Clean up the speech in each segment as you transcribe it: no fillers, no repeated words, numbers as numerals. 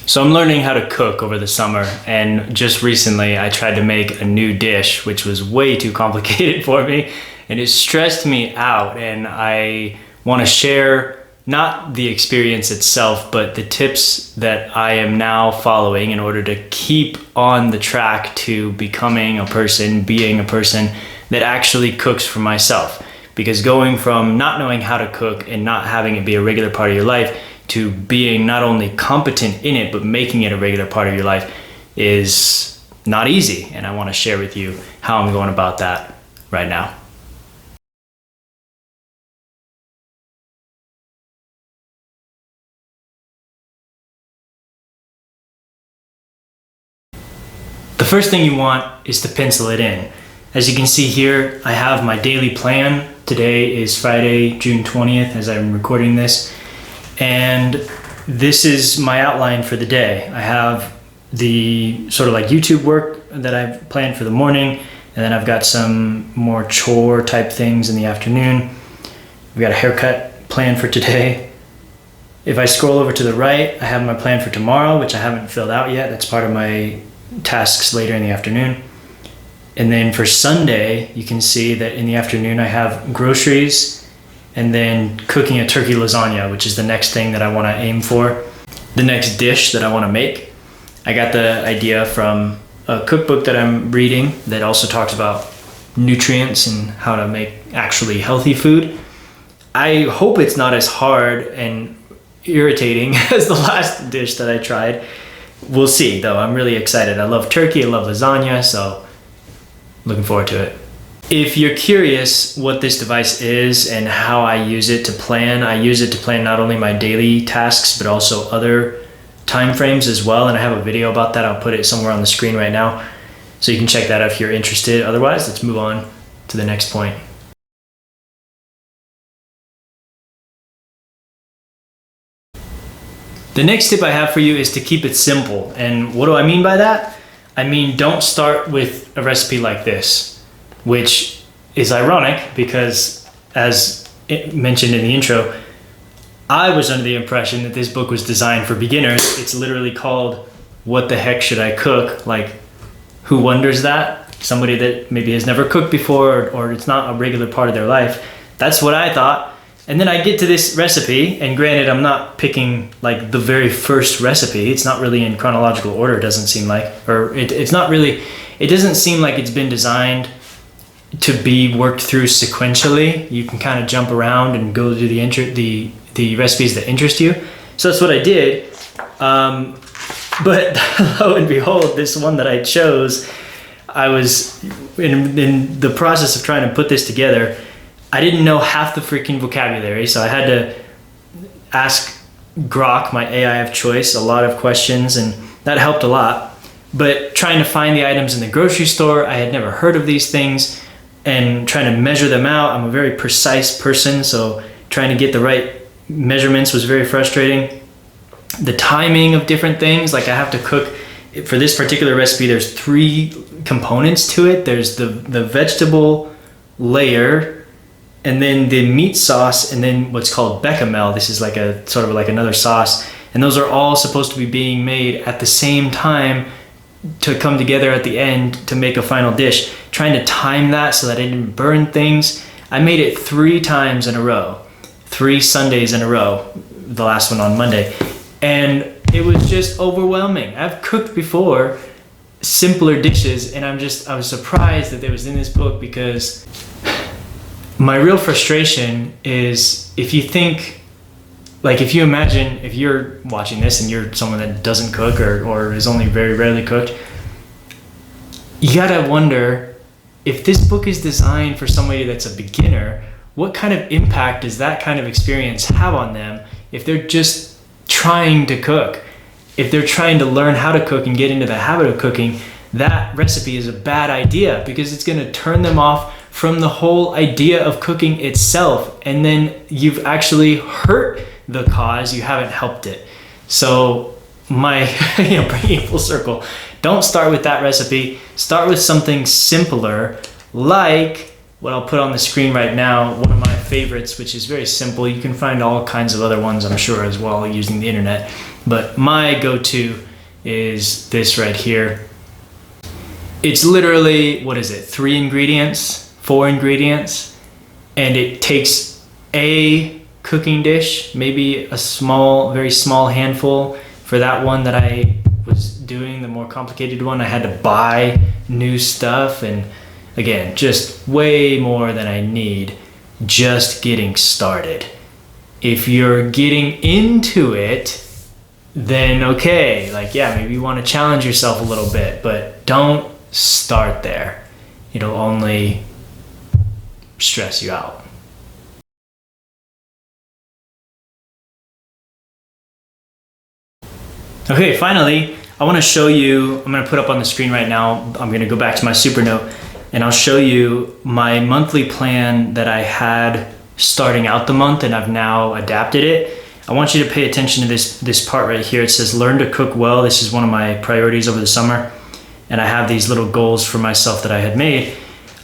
So I'm learning how to cook over the summer, and just recently I tried to make a new dish, which was way too complicated for me, and it stressed me out. And I want to share not the experience itself, but the tips that I am now following in order to keep on the track to becoming a person, being a person that actually cooks for myself. Because going from not knowing how to cook and not having it be a regular part of your life to being not only competent in it, but making it a regular part of your life is not easy. And I want to share with you how I'm going about that right now. The first thing you want is to pencil it in. As you can see here, I have my daily plan. Today is Friday, June 20th, as I'm recording this. And this is my outline for the day. I have the sort of like YouTube work that I've planned for the morning, and then I've got some more chore type things in the afternoon. We've got a haircut planned for today. If I scroll over to the right, I have my plan for tomorrow, which I haven't filled out yet. That's part of my tasks later in the afternoon. And then for Sunday, you can see that in the afternoon I have groceries and then cooking a turkey lasagna, which is the next thing that I want to aim for, the next dish that I want to make. I got the idea from a cookbook that I'm reading that also talks about nutrients and how to make actually healthy food. I hope it's not as hard and irritating as the last dish that I tried. We'll see, though. I'm really excited. I love turkey, I love lasagna, so looking forward to it. If you're curious what this device is and how I use it to plan, I use it to plan not only my daily tasks, but also other time frames as well. And I have a video about that. I'll put it somewhere on the screen right now, so you can check that out if you're interested. Otherwise, let's move on to the next point. The next tip I have for you is to keep it simple. And what do I mean by that? I mean, don't start with a recipe like this, which is ironic because, as mentioned in the intro, I was under the impression that this book was designed for beginners. It's literally called What the Heck Should I Cook? Like, who wonders that? Somebody that maybe has never cooked before, or it's not a regular part of their life. That's what I thought. And then I get to this recipe, and granted, I'm not picking like the very first recipe. It's not really in chronological order, it doesn't seem like, or it's not really, it doesn't seem like it's been designed to be worked through sequentially. You can kind of jump around and go to the recipes that interest you. So that's what I did. But lo and behold, this one that I chose, I was in the process of trying to put this together. I didn't know half the freaking vocabulary, so I had to ask Grok, my AI of choice, a lot of questions, and that helped a lot. But trying to find the items in the grocery store, I had never heard of these things, and trying to measure them out. I'm a very precise person, so trying to get the right measurements was very frustrating. The timing of different things, like I have to cook, for this particular recipe, there's 3 components to it. There's the vegetable layer, and then the meat sauce, and then what's called bechamel. This is like a sort of like another sauce, and those are all supposed to be being made at the same time to come together at the end to make a final dish. Trying to time that so that I didn't burn things. I made it 3 times in a row, 3 Sundays in a row, the last one on Monday, and it was just overwhelming. I've cooked before simpler dishes, and I was surprised that it was in this book, because my real frustration is, if you think, like if you imagine, if you're watching this and you're someone that doesn't cook or is only very rarely cooked, you gotta wonder, if this book is designed for somebody that's a beginner, what kind of impact does that kind of experience have on them if they're just trying to cook? If they're trying to learn how to cook and get into the habit of cooking, that recipe is a bad idea, because it's gonna turn them off from the whole idea of cooking itself, and then you've actually hurt the cause, you haven't helped it. So my bringing it full circle, don't start with that recipe. Start with something simpler, like what I'll put on the screen right now, one of my favorites, which is very simple. You can find all kinds of other ones, I'm sure, as well, using the internet. But my go-to is this right here. It's literally, what is it, 3 ingredients, 4 ingredients, and it takes a cooking dish, maybe a small, very small handful. For that one that I was doing, the more complicated one, I had to buy new stuff, and again, just way more than I need just getting started. If you're getting into it, then okay, like, yeah, maybe you want to challenge yourself a little bit, but don't start there. It'll only stress you out. Okay, finally, I want to show you, I'm going to put up on the screen right now, I'm going to go back to my Supernote, and I'll show you my monthly plan that I had starting out the month, and I've now adapted it. I want you to pay attention to this part right here. It says learn to cook well. This is one of my priorities over the summer, and I have these little goals for myself that I had made.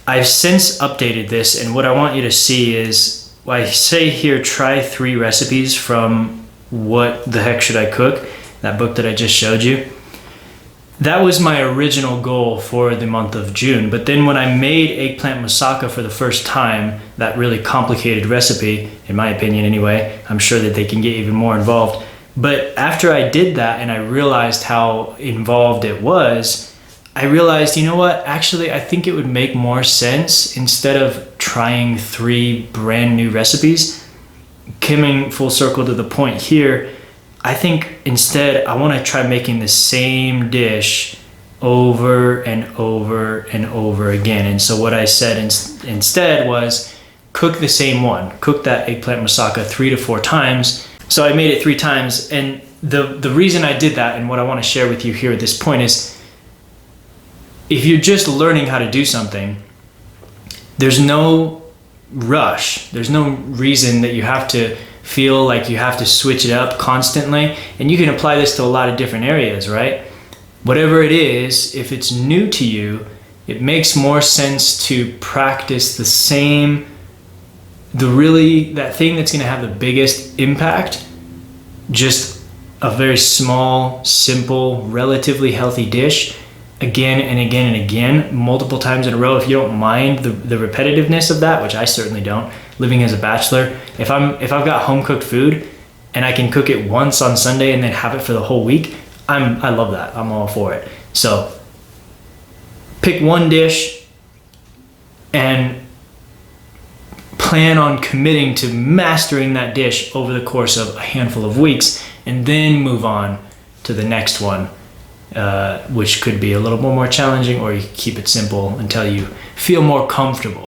I've since updated this, and what I want you to see is, I say here, try 3 recipes from What the Heck Should I Cook? That book that I just showed you. That was my original goal for the month of June. But then when I made eggplant moussaka for the first time, that really complicated recipe, in my opinion anyway, I'm sure that they can get even more involved. But after I did that and I realized how involved it was, I realized, you know what, actually I think it would make more sense, instead of trying 3 brand new recipes, coming full circle to the point here, I think instead I want to try making the same dish over and over and over again. And so what I said instead was cook the same one. Cook that eggplant moussaka 3 to 4 times. So I made it 3 times, and the reason I did that, and what I want to share with you here at this point, is if you're just learning how to do something, there's no rush. There's no reason that you have to feel like you have to switch it up constantly. And you can apply this to a lot of different areas, right? Whatever it is, if it's new to you, it makes more sense to practice that thing that's going to have the biggest impact, just a very small, simple, relatively healthy dish, again and again and again, multiple times in a row. If you don't mind the repetitiveness of that, which I certainly don't, living as a bachelor, if I've got home cooked food and I can cook it once on Sunday and then have it for the whole week, I love that. I'm all for it. So pick one dish and plan on committing to mastering that dish over the course of a handful of weeks, and then move on to the next one, which could be a little more challenging, or you keep it simple until you feel more comfortable.